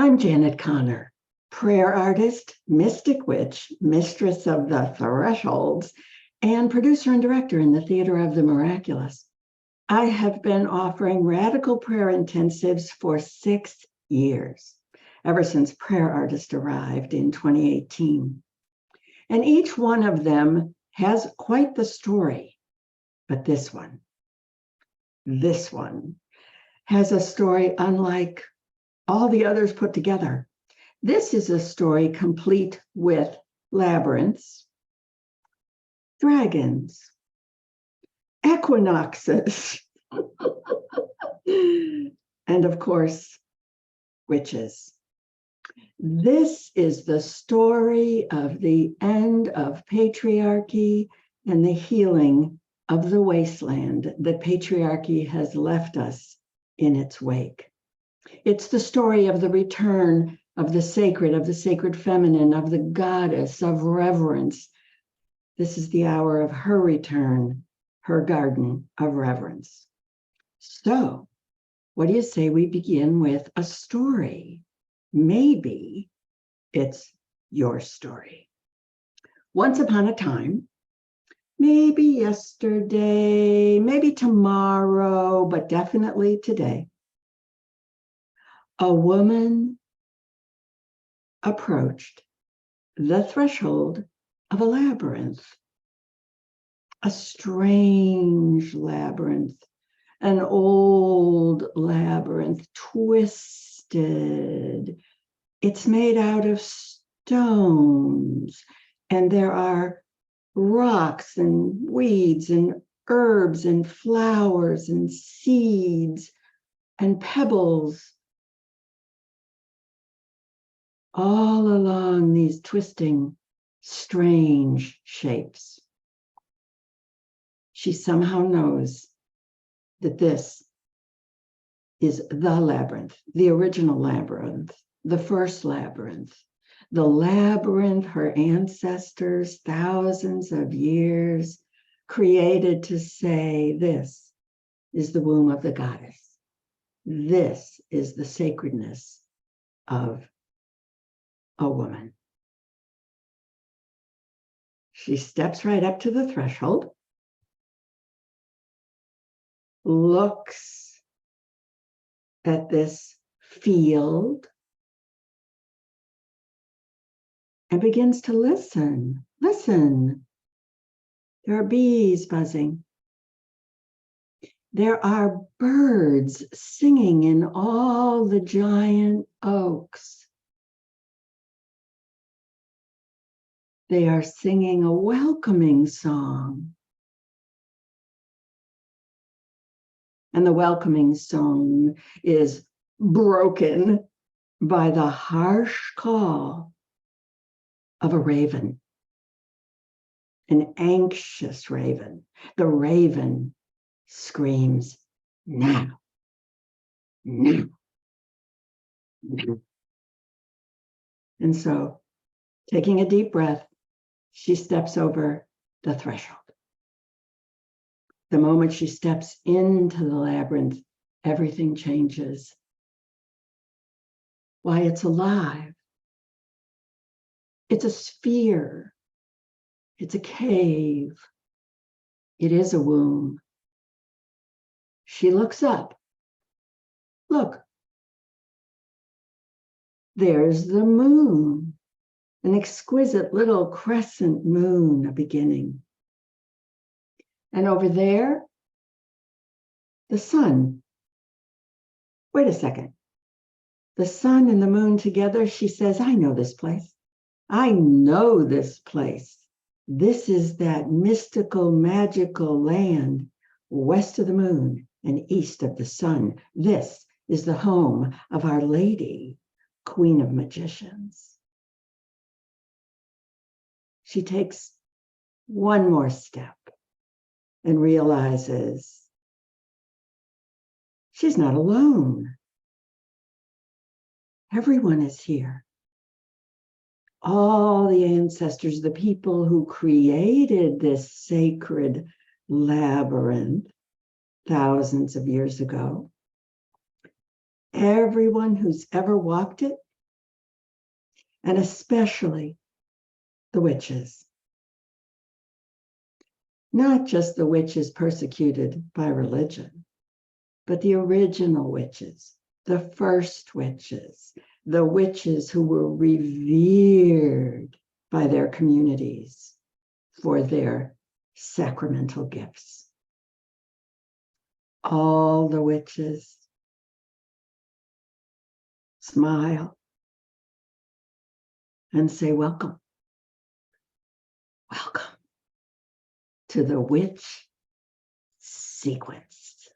I'm Janet Connor, prayer artist, mystic witch, mistress of the thresholds, and producer and director in the Theater of the Miraculous. I have been offering radical prayer intensives for 6 years, ever since Prayer Artist arrived in 2018. And each one of them has quite the story. But this one has a story unlike all the others put together. This is a story complete with labyrinths, dragons, equinoxes, and of course, witches. This is the story of the end of patriarchy and the healing of the wasteland that patriarchy has left us in its wake. It's the story of the return of the sacred feminine, of the goddess of reverence. This is the hour of her return, her garden of reverence. So, what do you say we begin with a story? Maybe it's your story. Once upon a time, maybe yesterday, maybe tomorrow, but definitely today, a woman approached the threshold of a labyrinth, a strange labyrinth, an old labyrinth, twisted. It's made out of stones, and there are rocks and weeds and herbs and flowers and seeds and pebbles all along these twisting, strange shapes. She somehow knows that this is the labyrinth, the original labyrinth, the first labyrinth, the labyrinth her ancestors, thousands of years, created to say, this is the womb of the goddess. This is the sacredness of a woman. She steps right up to the threshold, looks at this field, and begins to listen. Listen. There are bees buzzing. There are birds singing in all the giant oaks. They are singing a welcoming song. And the welcoming song is broken by the harsh call of a raven, an anxious raven. The raven screams, now, now, now. And so, taking a deep breath, she steps over the threshold. The moment she steps into the labyrinth, everything changes. Why, it's alive. It's a sphere. It's a cave. It is a womb. She looks up. Look. There's the moon. An exquisite little crescent moon, a beginning. And over there, the sun. Wait a second. The sun and the moon together, she says, I know this place. I know this place. This is that mystical, magical land west of the moon and east of the sun. This is the home of Our Lady, Queen of Magicians. She takes one more step and realizes she's not alone. Everyone is here. All the ancestors, the people who created this sacred labyrinth thousands of years ago. Everyone who's ever walked it and especially the witches. Not just the witches persecuted by religion, but the original witches, the first witches, the witches who were revered by their communities for their sacramental gifts. All the witches smile and say, welcome. Welcome to the witch sequence.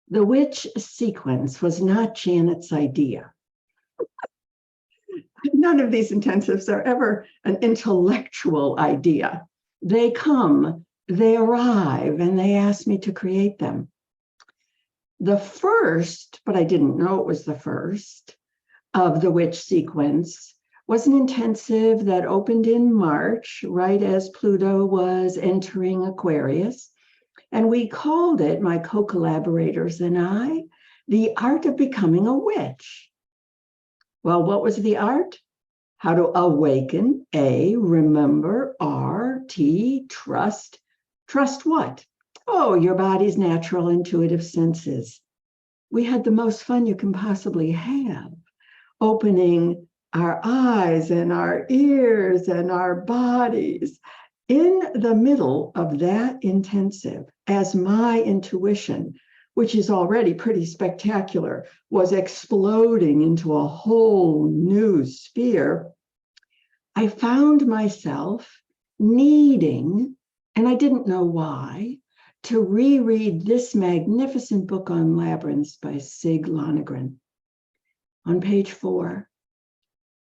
The witch sequence was not Janet's idea. None of these intensives are ever an intellectual idea. They come, they arrive, and they ask me to create them. The first, but I didn't know it was the first, of the witch sequence was an intensive that opened in March, right as Pluto was entering Aquarius. And we called it, my co-collaborators and I, the art of becoming a witch. Well, what was the art? How to awaken, A, remember, R, T, trust. Trust what? Oh, your body's natural intuitive senses. We had the most fun you can possibly have, opening our eyes and our ears and our bodies. In the middle of that intensive, as my intuition, which is already pretty spectacular, was exploding into a whole new sphere, I found myself needing, and I didn't know why, to reread this magnificent book on labyrinths by Sig Lonergan. On page 4,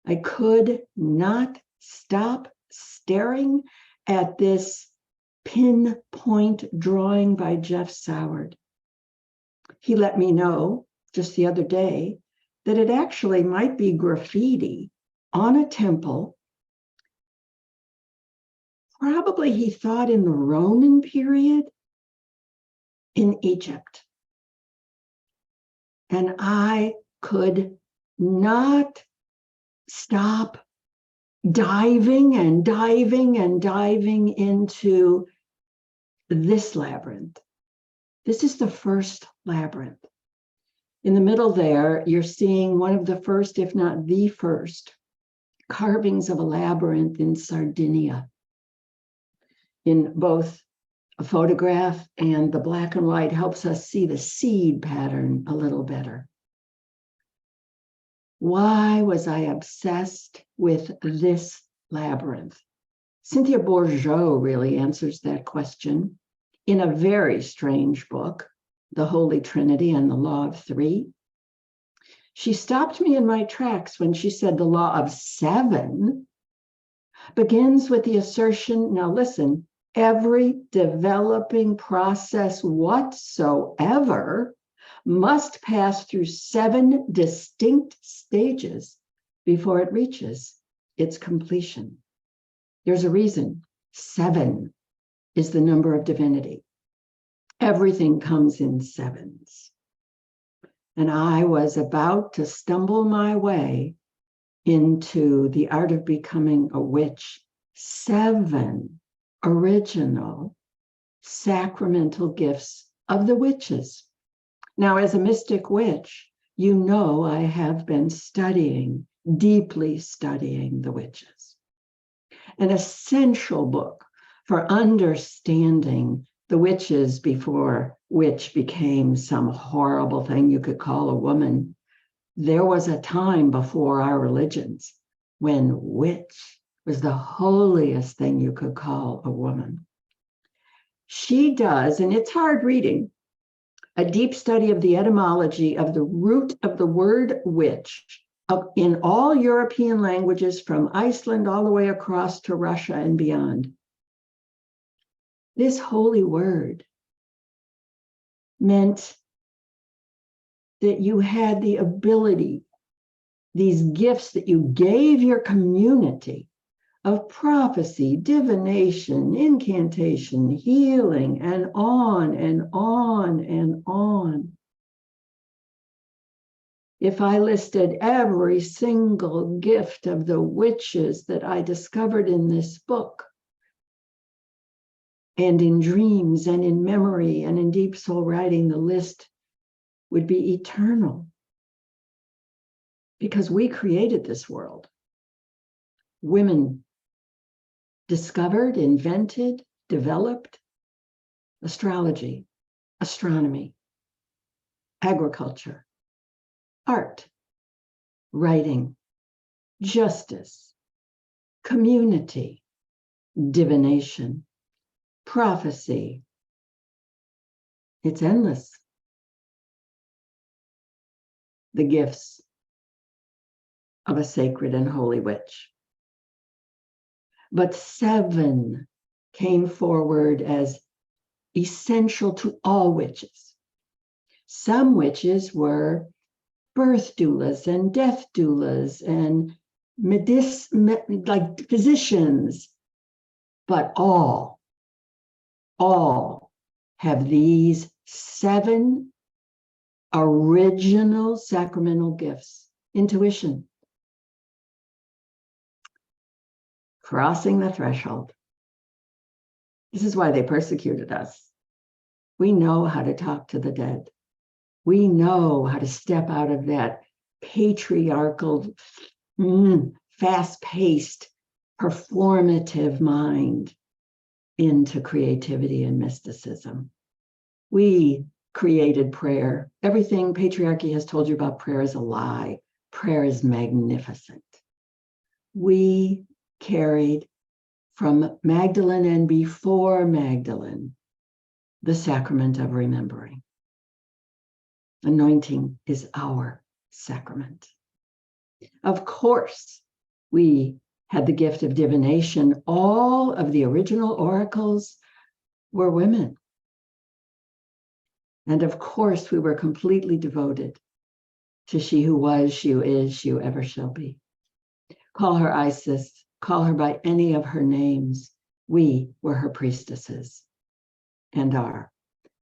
I could not stop staring at this pinpoint drawing by Jeff Soward. He let me know just the other day that it actually might be graffiti on a temple. Probably he thought in the Roman period in Egypt. And I could not stop diving and diving and diving into this labyrinth. This is the first labyrinth. In the middle there, you're seeing one of the first, if not the first, carvings of a labyrinth in Sardinia. In both a photograph and the black and white helps us see the seed pattern a little better. Why was I obsessed with this labyrinth? Cynthia Bourgeault really answers that question in a very strange book, The Holy Trinity and the Law of Three. She stopped me in my tracks when she said the law of 7 begins with the assertion, now listen, every developing process whatsoever must pass through 7 distinct stages before it reaches its completion. There's a reason 7 is the number of divinity. Everything comes in 7s. And I was about to stumble my way into the art of becoming a witch. 7 original sacramental gifts of the witches. Now, as a mystic witch, you know I have been studying, deeply studying the witches. An essential book for understanding the witches before witch became some horrible thing you could call a woman. There was a time before our religions when witch was the holiest thing you could call a woman. She does, and it's hard reading, a deep study of the etymology of the root of the word witch in all European languages from Iceland all the way across to Russia and beyond. This holy word meant that you had the ability, these gifts that you gave your community of prophecy, divination, incantation, healing, and on and on and on. If I listed every single gift of the witches that I discovered in this book, and in dreams and in memory and in deep soul writing, the list would be eternal. Because we created this world. Women discovered, invented, developed astrology, astronomy, agriculture, art, writing, justice, community, divination, prophecy. It's endless. The gifts of a sacred and holy witch. But 7 came forward as essential to all witches. Some witches were birth doulas and death doulas and like physicians, but all have these 7 original sacramental gifts. Intuition, crossing the threshold. This is why they persecuted us. We know how to talk to the dead. We know how to step out of that patriarchal, fast-paced, performative mind into creativity and mysticism. We created prayer. Everything patriarchy has told you about prayer is a lie. Prayer is magnificent. We carried from Magdalene and before Magdalene the sacrament of remembering. Anointing is our sacrament. Of course, we had the gift of divination. All of the original oracles were women. And of course, we were completely devoted to she who was, she who is, she who ever shall be. Call her Isis, call her by any of her names. We were her priestesses and are.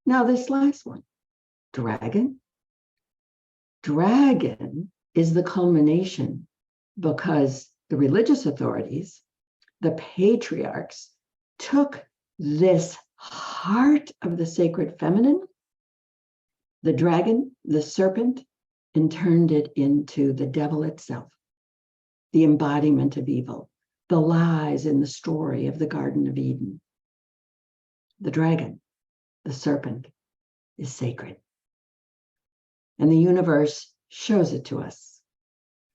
Now this last one, dragon. Dragon is the culmination because the religious authorities, the patriarchs, took this heart of the sacred feminine, the dragon, the serpent, and turned it into the devil itself, the embodiment of evil, the lies in the story of the Garden of Eden. The dragon, the serpent, is sacred. And the universe shows it to us.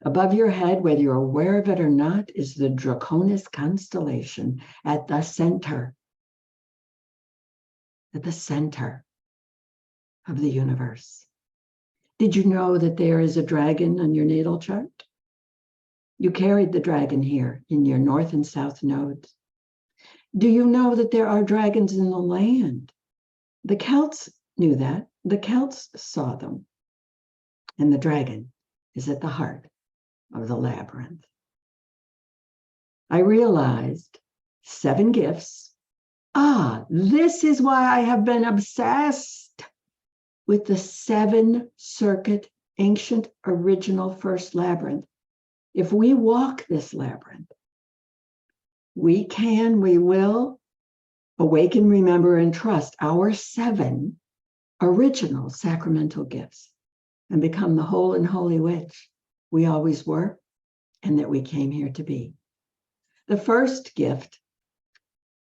Above your head, whether you're aware of it or not, is the Draconis constellation at the center of the universe. Did you know that there is a dragon on your natal chart? You carried the dragon here in your north and south nodes. Do you know that there are dragons in the land? The Celts knew that. The Celts saw them. And the dragon is at the heart of the labyrinth. I realized 7 gifts. This is why I have been obsessed with the 7-circuit ancient original first labyrinth. If we walk this labyrinth, we will awaken, remember, and trust our 7 original sacramental gifts and become the whole and holy witch we always were and that we came here to be. The first gift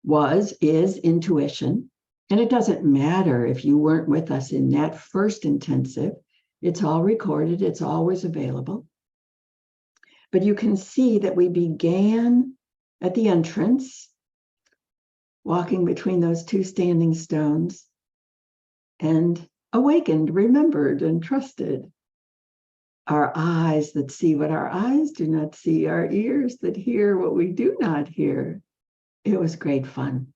is intuition. And it doesn't matter if you weren't with us in that first intensive. It's all recorded. It's always available. But you can see that we began at the entrance, walking between those 2 standing stones, and awakened, remembered, and trusted. Our eyes that see what our eyes do not see, our ears that hear what we do not hear. It was great fun.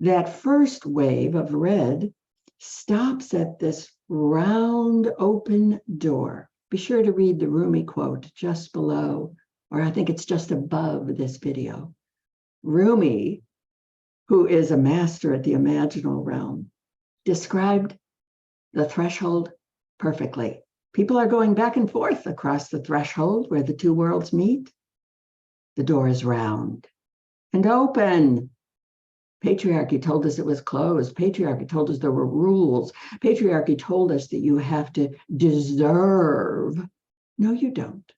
That first wave of red stops at this round open door. Be sure to read the Rumi quote just below or I think it's just above this video. Rumi, who is a master at the imaginal realm, described the threshold perfectly. People are going back and forth across the threshold where the two worlds meet. The door is round and open. Patriarchy told us it was closed. Patriarchy told us there were rules. Patriarchy told us that you have to deserve. No, you don't.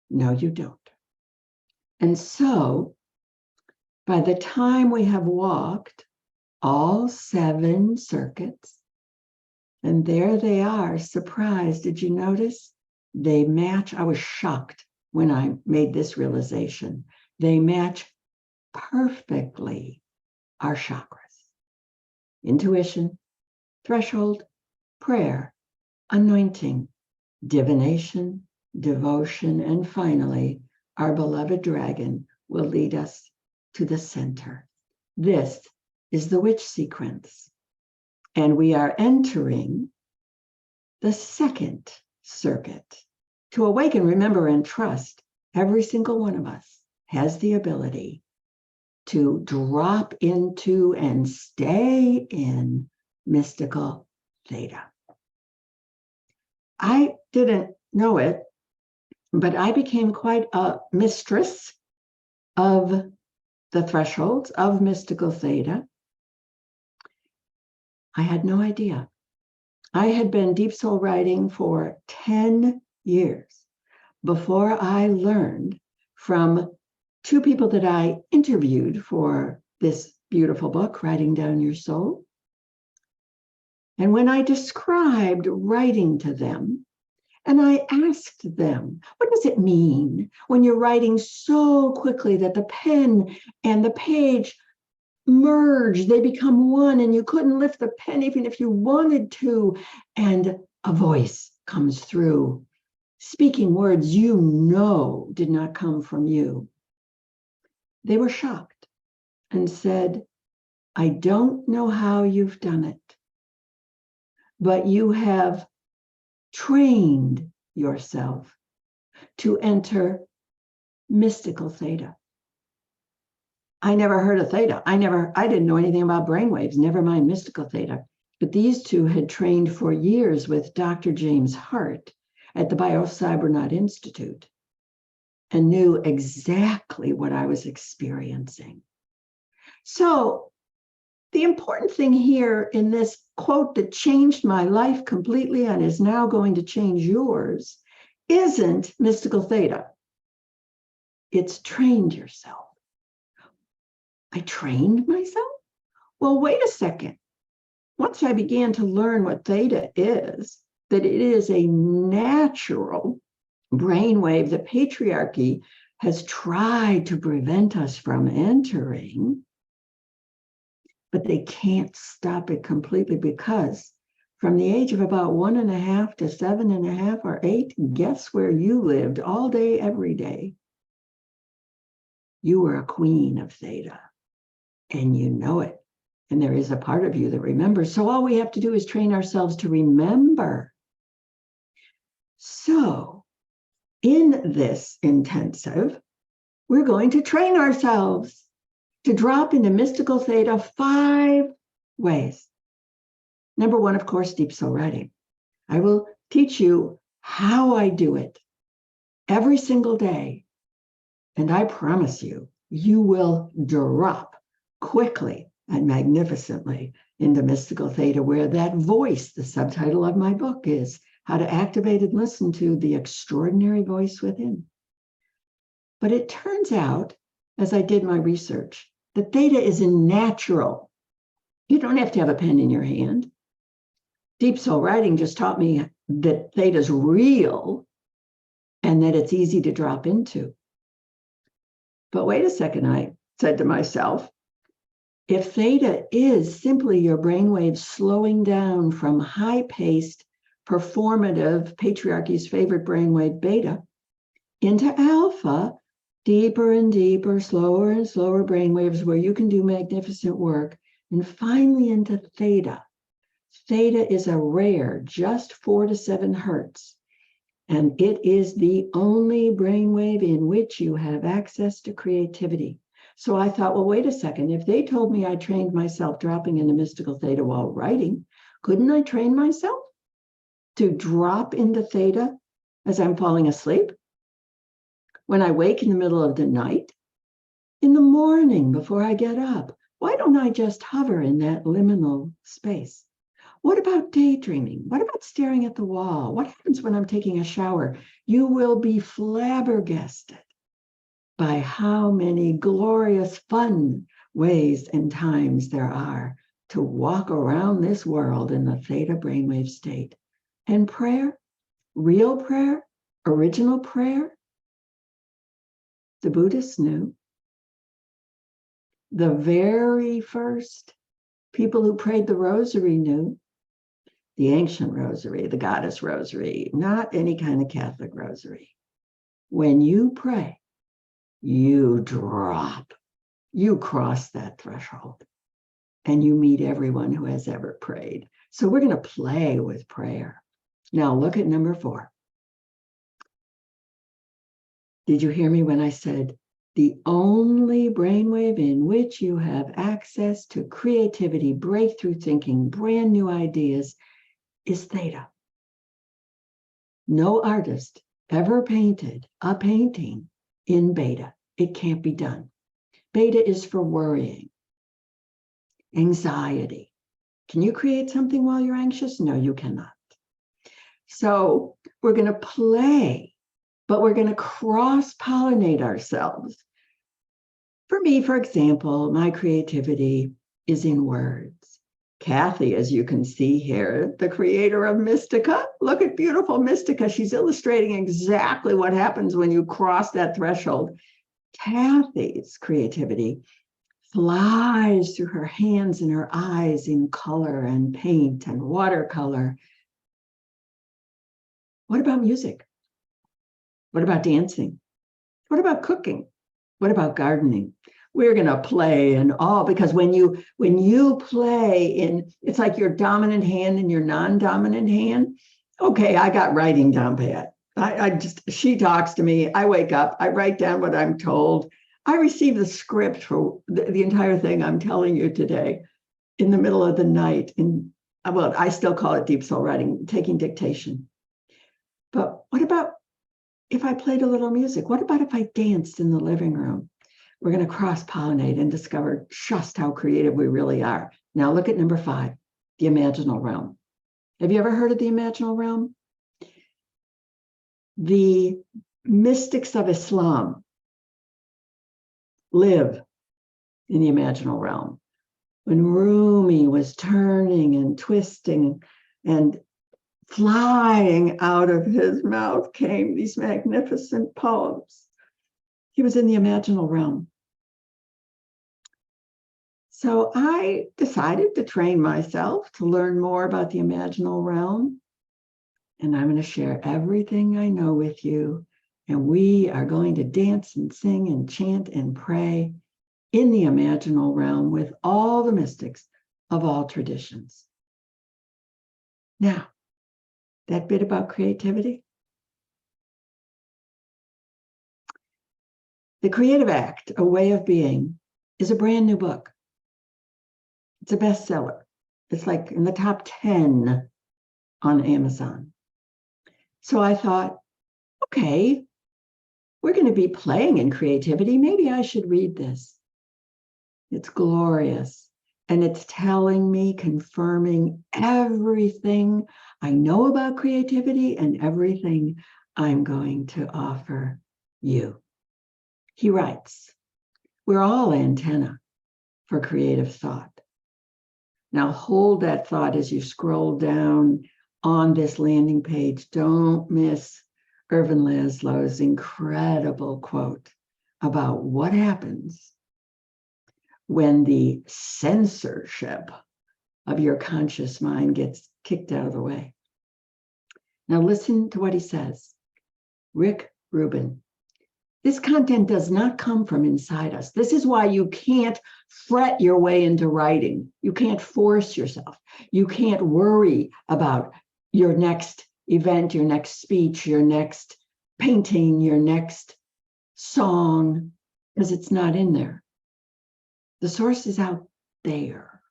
No, you don't. And so, by the time we have walked all 7 circuits, and there they are, surprised. Did you notice? They match. I was shocked when I made this realization. They match perfectly our chakras: intuition, threshold, prayer, anointing, divination, devotion, and finally, our beloved dragon will lead us to the center. This is the witch sequence. And we are entering the 2nd circuit. To awaken, remember, and trust, every single one of us has the ability to drop into and stay in mystical theta. I didn't know it, but I became quite a mistress of the thresholds of mystical theta. I had no idea. I had been deep soul writing for 10 years before I learned from 2 people that I interviewed for this beautiful book, Writing Down Your Soul. And when I described writing to them, and I asked them, what does it mean when you're writing so quickly that the pen and the page merge, they become one, and you couldn't lift the pen even if you wanted to, and a voice comes through, speaking words you know did not come from you. They were shocked and said, I don't know how you've done it, but you have trained yourself to enter mystical theta. I never heard of theta. I didn't know anything about brainwaves, never mind mystical theta. But these 2 had trained for years with Dr. James Hart at the Biocybernaut Institute and knew exactly what I was experiencing. So the important thing here in this quote that changed my life completely and is now going to change yours isn't mystical theta. It's trained yourself. I trained myself? Well, wait a second. Once I began to learn what theta is, that it is a natural brainwave that patriarchy has tried to prevent us from entering, but they can't stop it completely because from the age of about 1.5 to 7.5 or 8, guess where you lived all day, every day? You were a queen of theta. And you know it. And there is a part of you that remembers. So all we have to do is train ourselves to remember. So in this intensive, we're going to train ourselves to drop into mystical theta 5 ways. Number 1, of course, deep soul writing. I will teach you how I do it every single day. And I promise you, you will drop quickly and magnificently into mystical theta, where that voice, the subtitle of my book, is How to Activate and Listen to the Extraordinary Voice Within. But it turns out, as I did my research, that theta is natural. You don't have to have a pen in your hand. Deep soul writing just taught me that theta is real and that it's easy to drop into. But wait a second, I said to myself, if theta is simply your brainwaves slowing down from high-paced, performative, patriarchy's favorite brainwave beta, into alpha, deeper and deeper, slower and slower brainwaves where you can do magnificent work, and finally into theta. Theta is a rare, just 4 to 7 hertz. And it is the only brainwave in which you have access to creativity. So I thought, well, wait a second. If they told me I trained myself dropping into mystical theta while writing, couldn't I train myself to drop into theta as I'm falling asleep? When I wake in the middle of the night? In the morning before I get up? Why don't I just hover in that liminal space? What about daydreaming? What about staring at the wall? What happens when I'm taking a shower? You will be flabbergasted by how many glorious, fun ways and times there are to walk around this world in the theta brainwave state. And prayer, real prayer, original prayer, the Buddhists knew. The very first people who prayed the rosary knew. The ancient rosary, the goddess rosary, not any kind of Catholic rosary. When you pray, you drop, you cross that threshold, and you meet everyone who has ever prayed. So we're going to play with prayer. Now look at number 4. Did you hear me when I said the only brainwave in which you have access to creativity, breakthrough thinking, brand new ideas is theta? No artist ever painted a painting in beta. It can't be done. Beta is for worrying, anxiety. Can you create something while you're anxious? No, you cannot. So we're going to play, but we're going to cross-pollinate ourselves. For me, for example, my creativity is in words. Kathy, as you can see here, the creator of Mystica. Look at beautiful Mystica. She's illustrating exactly what happens when you cross that threshold. Kathy's creativity flies through her hands and her eyes in color and paint and watercolor. What about music? What about dancing? What about cooking? What about gardening? We're going to play and all, because when you play in, it's like your dominant hand and your non-dominant hand. Okay, I got writing down pat. She talks to me. I wake up, I write down what I'm told. I receive the script for the entire thing I'm telling you today in the middle of the night. Well, I still call it deep soul writing, taking dictation. But what about if I played a little music? What about if I danced in the living room? We're going to cross-pollinate and discover just how creative we really are. Now look at number 5, the imaginal realm. Have you ever heard of the imaginal realm? The mystics of Islam live in the imaginal realm. When Rumi was turning and twisting and flying out of his mouth came these magnificent poems. He was in the imaginal realm. So I decided to train myself to learn more about the imaginal realm. And I'm going to share everything I know with you. And we are going to dance and sing and chant and pray in the imaginal realm with all the mystics of all traditions. Now, that bit about creativity. The Creative Act, A Way of Being, is a brand new book. It's a bestseller. It's like in the top 10 on Amazon. So I thought, okay, we're going to be playing in creativity. Maybe I should read this. It's glorious. And it's telling me, confirming everything I know about creativity and everything I'm going to offer you. He writes, we're all antenna for creative thought. Now hold that thought as you scroll down on this landing page. Don't miss Irvin Laszlo's incredible quote about what happens when the censorship of your conscious mind gets kicked out of the way. Now listen to what he says. Rick Rubin. This content does not come from inside us. This is why you can't fret your way into writing. You can't force yourself. You can't worry about your next event, your next speech, your next painting, your next song, because it's not in there. The source is out there.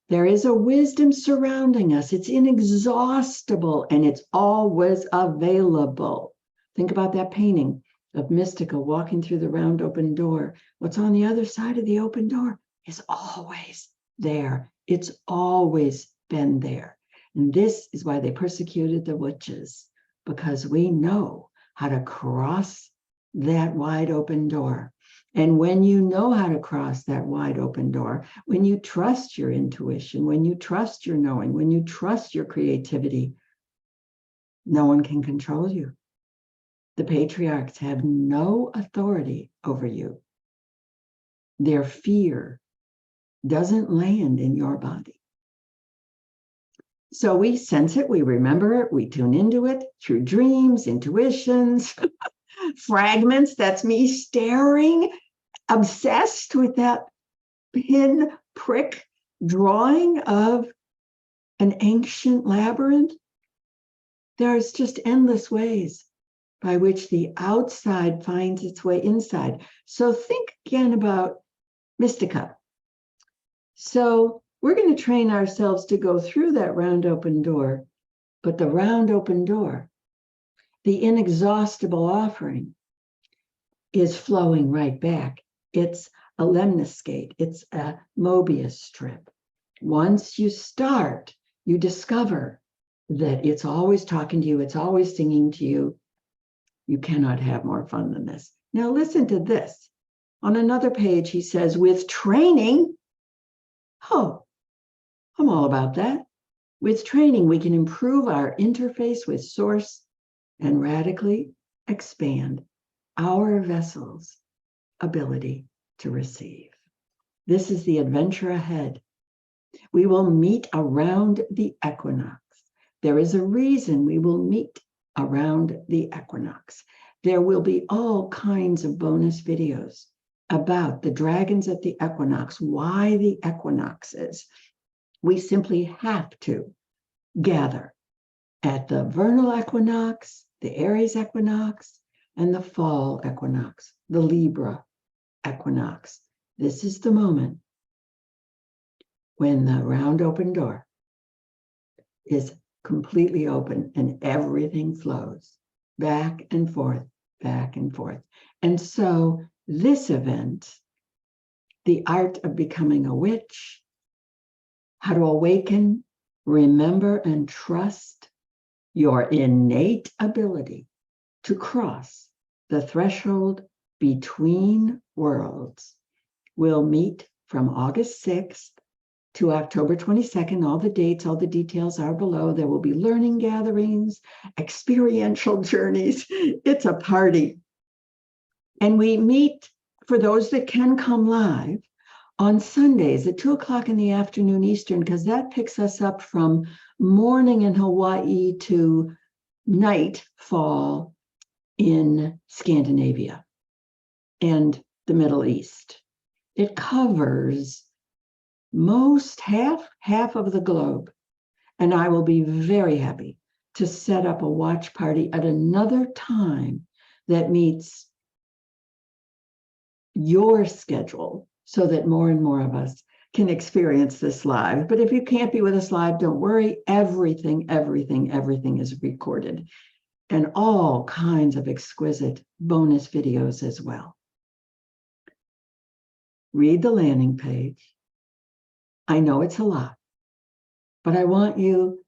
There is a wisdom surrounding us. It's inexhaustible and it's always available. Think about that painting of Mystica walking through the round open door. What's on the other side of the open door is always there. It's always been there. And this is why they persecuted the witches, because we know how to cross that wide open door. And when you know how to cross that wide open door, when you trust your intuition, when you trust your knowing, when you trust your creativity, no one can control you. The patriarchs have no authority over you. Their fear doesn't land in your body. So we sense it, we remember it, we tune into it through dreams, intuitions, fragments. That's me staring, obsessed with that pin prick drawing of an ancient labyrinth. There's just endless ways by which the outside finds its way inside. So think again about Mystica. So we're going to train ourselves to go through that round open door, but the round open door, the inexhaustible offering, is flowing right back. It's a lemniscate. It's a Mobius strip. Once you start, you discover that it's always talking to you. It's always singing to you. You cannot have more fun than this. Now listen to this. On another page, he says, with training, oh, I'm all about that. With training, we can improve our interface with Source and radically expand our vessel's ability to receive. This is the adventure ahead. We will meet around the equinox. There is a reason we will meet around the equinox. There will be all kinds of bonus videos about the dragons at the equinox, why the equinoxes. We simply have to gather at the vernal equinox, the Aries equinox, and the fall equinox, the Libra equinox. This is the moment when the round open door is completely open and everything flows back and forth, back and forth. And so this event, the art of becoming a witch, how to awaken, remember, and trust your innate ability to cross the threshold between worlds, will meet from August 6th to October 22nd. All the dates, all the details are below. There will be learning gatherings, experiential journeys. It's a party. And we meet, for those that can come live, on Sundays at 2:00 in the afternoon Eastern, because that picks us up from morning in Hawaii to nightfall in Scandinavia and the Middle East. It covers most half of the globe. And I will be very happy to set up a watch party at another time that meets your schedule so that more and more of us can experience this live. But if you can't be with us live, don't worry. Everything is recorded, and all kinds of exquisite bonus videos as well. Read the landing page. I know it's a lot, but I want you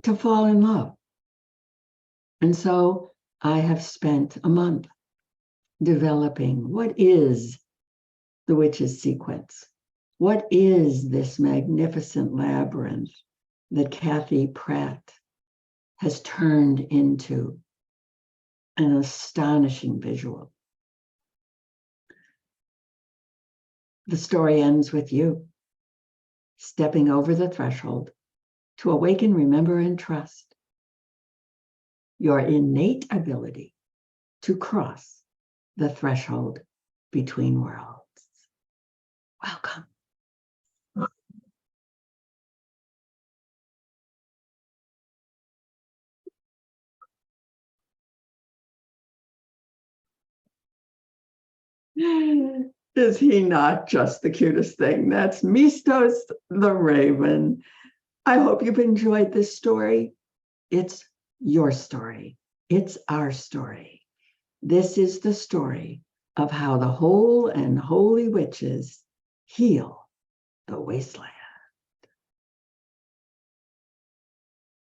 to fall in love. And so I have spent a month developing what is the witch's sequence. What is this magnificent labyrinth that Kathy Pratt has turned into an astonishing visual? The story ends with you stepping over the threshold to awaken, remember, and trust your innate ability to cross the threshold between worlds. Welcome. Is he not just the cutest thing? That's Mistos the Raven. I hope you've enjoyed this story. It's your story. It's our story. This is the story of how the whole and holy witches heal the wasteland.